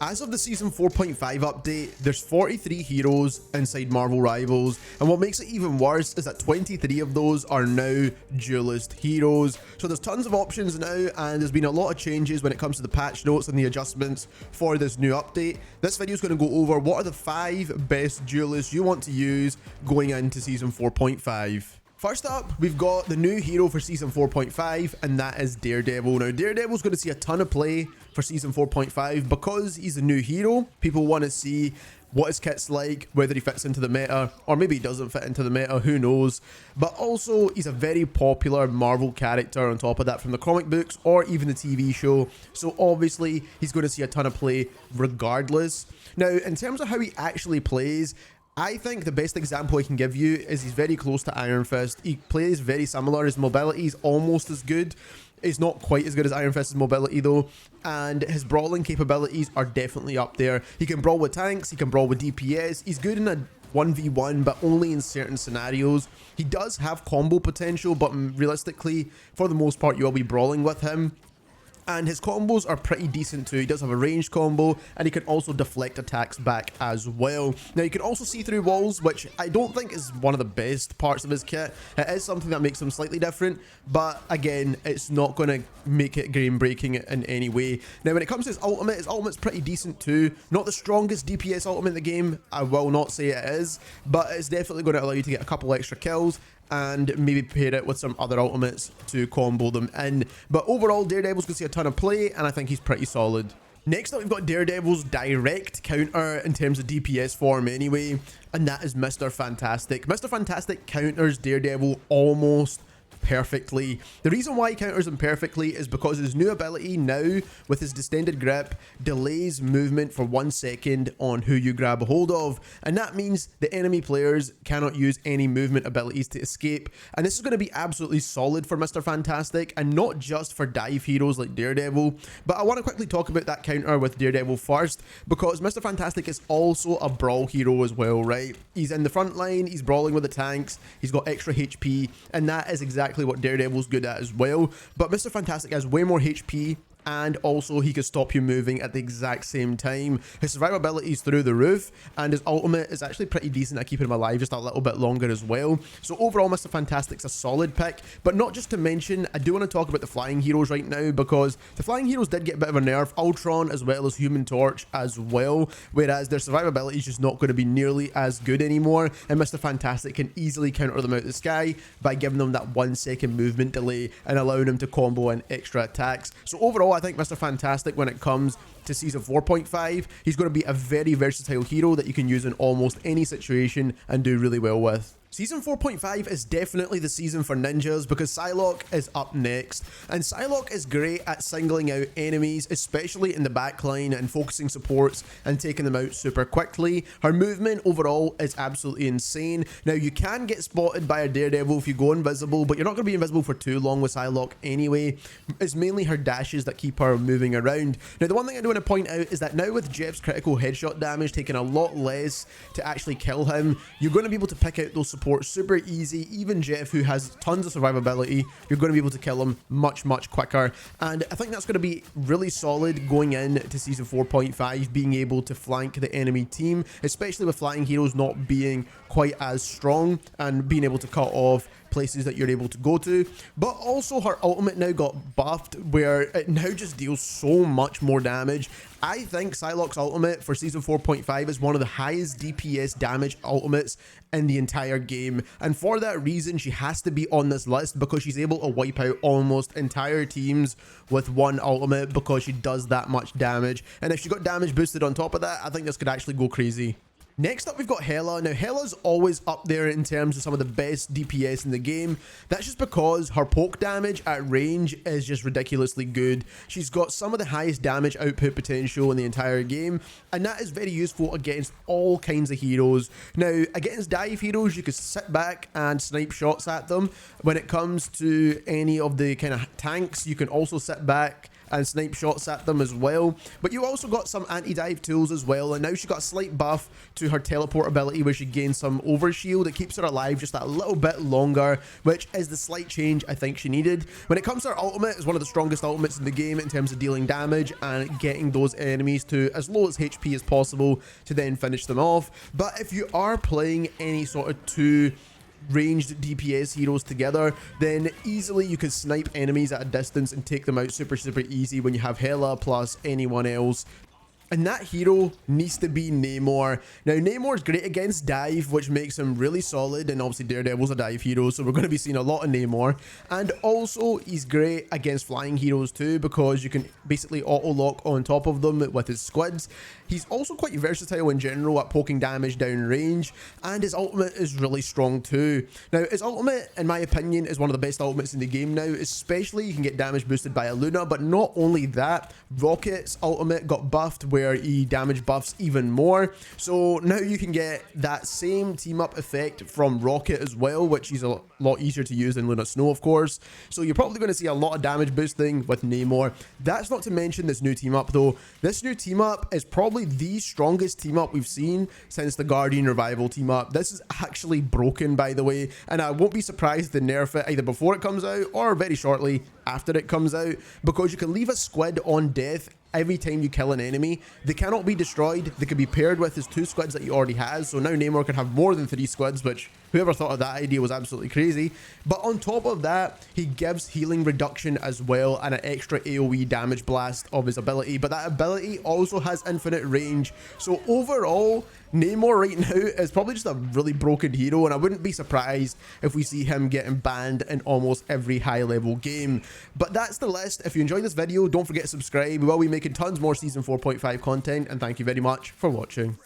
As of the Season 4.5 update, there's 43 heroes inside Marvel Rivals, and what makes it even worse is that 23 of those are now Duelist Heroes. So there's tons of options now, and there's been a lot of changes when it comes to the patch notes and the adjustments for this new update. This video is going to go over what are the 5 best Duelists you want to use going into Season 4.5. First up, we've got the new hero for Season 4.5, and that is Daredevil. Now, Daredevil's going to see a ton of play for Season 4.5 because he's a new hero. People want to see what his kit's like, whether he fits into the meta, or maybe he doesn't fit into the meta, who knows. But also, he's a very popular Marvel character on top of that from the comic books or even the TV show. So obviously, he's going to see a ton of play regardless. Now, in terms of how he actually plays, I think the best example I can give you is he's very close to Iron Fist. He plays very similar. His mobility is almost as good. It's not quite as good as Iron Fist's mobility though, and his brawling capabilities are definitely up there. He can brawl with tanks, he can brawl with DPS, he's good in a 1v1 but only in certain scenarios. He does have combo potential, but realistically, for the most part, you will be brawling with him. And his combos are pretty decent too. He does have a ranged combo, and he can also deflect attacks back as well. Now, you can also see through walls, which I don't think is one of the best parts of his kit. It is something that makes him slightly different, but again, it's not going to make it game breaking in any way. Now, when it comes to his ultimate's pretty decent too. Not the strongest DPS ultimate in the game, I will not say it is, but it's definitely going to allow you to get a couple extra kills and maybe pair it with some other ultimates to combo them in. But overall, Daredevil's going to see a ton of play, and I think he's pretty solid. Next up, we've got Daredevil's direct counter in terms of DPS form anyway, and that is Mr. Fantastic. Mr. Fantastic counters Daredevil almost perfectly. The reason why he counters him perfectly is because his new ability now, with his distended grip, delays movement for 1 second on who you grab a hold of, and that means the enemy players cannot use any movement abilities to escape. And this is going to be absolutely solid for Mr. Fantastic, and not just for dive heroes like Daredevil. But I want to quickly talk about that counter with Daredevil first, because Mr. Fantastic is also a brawl hero as well, right? He's in the front line, he's brawling with the tanks, he's got extra HP, and that is exactly what Daredevil's good at as well. But Mr. Fantastic has way more HP, and also he can stop you moving at the exact same time. His survivability is through the roof, and his ultimate is actually pretty decent at keeping him alive just a little bit longer as well. So overall, Mr. Fantastic's a solid pick. But not just to mention, I do want to talk about the flying heroes right now, because the flying heroes did get a bit of a nerf. Ultron as well as Human Torch as well, whereas their survivability is just not going to be nearly as good anymore, and Mr. Fantastic can easily counter them out of the sky by giving them that 1 second movement delay and allowing them to combo in extra attacks. So overall, I think Mr. Fantastic, when it comes to Season 4.5, he's going to be a very versatile hero that you can use in almost any situation and do really well with. Season 4.5 is definitely the season for ninjas, because Psylocke is up next, and Psylocke is great at singling out enemies, especially in the backline, and focusing supports and taking them out super quickly. Her movement overall is absolutely insane. Now, you can get spotted by a Daredevil if you go invisible, but you're not going to be invisible for too long with Psylocke anyway. It's mainly her dashes that keep her moving around. Now, the one thing I do want to point out is that now with Jeff's critical headshot damage taking a lot less to actually kill him, you're going to be able to pick out those support super easy. Even Jeff, who has tons of survivability, you're going to be able to kill him much quicker, and I think that's going to be really solid going into Season 4.5, being able to flank the enemy team, especially with flying heroes not being quite as strong, and being able to cut off places that you're able to go to. But also, her ultimate now got buffed, where it now just deals so much more damage. I think Psylocke's ultimate for Season 4.5 is one of the highest DPS damage ultimates in the entire game, and for that reason she has to be on this list, because she's able to wipe out almost entire teams with one ultimate, because she does that much damage. And if she got damage boosted on top of that, I think this could actually go crazy. Next up, we've got Hela. Now, Hela's always up there in terms of some of the best DPS in the game. That's just because her poke damage at range is just ridiculously good. She's got some of the highest damage output potential in the entire game, and that is very useful against all kinds of heroes. Now, against dive heroes, you can sit back and snipe shots at them. When it comes to any of the kind of tanks, you can also sit back and snipe shots at them as well. But you also got some anti-dive tools as well, and now she's got a slight buff to her teleport ability where she gains some overshield. It keeps her alive just that little bit longer, which is the slight change I think she needed. When it comes to her ultimate, it's one of the strongest ultimates in the game in terms of dealing damage and getting those enemies to as low as HP as possible to then finish them off. But if you are playing any sort of two ranged DPS heroes together, then easily you can snipe enemies at a distance and take them out super easy when you have Hela plus anyone else. And that hero needs to be Namor. Now, Namor's great against dive, which makes him really solid, and obviously Daredevil's a dive hero, so we're going to be seeing a lot of Namor. And also, he's great against flying heroes too, because you can basically auto-lock on top of them with his squids. He's also quite versatile in general at poking damage down range, and his ultimate is really strong too. Now, his ultimate, in my opinion, is one of the best ultimates in the game now, especially you can get damage boosted by a Luna, but not only that, Rocket's ultimate got buffed where he damage buffs even more. So now you can get that same team up effect from Rocket as well, which is a lot easier to use than Luna Snow, of course. So you're probably going to see a lot of damage boosting with Namor. That's not to mention this new team up though. This new team up is probably the strongest team up we've seen since the Guardian Revival team up. This is actually broken, by the way, and I won't be surprised to nerf it either before it comes out or very shortly after it comes out, because you can leave a squid on death every time you kill an enemy. They cannot be destroyed. They can be paired with his 2 squids that he already has. So now Namor can have more than 3 squids, which whoever thought of that idea was absolutely crazy. But on top of that, he gives healing reduction as well and an extra AoE damage blast of his ability. But that ability also has infinite range. So overall, Namor right now is probably just a really broken hero, and I wouldn't be surprised if we see him getting banned in almost every high level game. But that's the list. If you enjoyed this video, don't forget to subscribe. We will be making tons more season 4.5 content, and thank you very much for watching.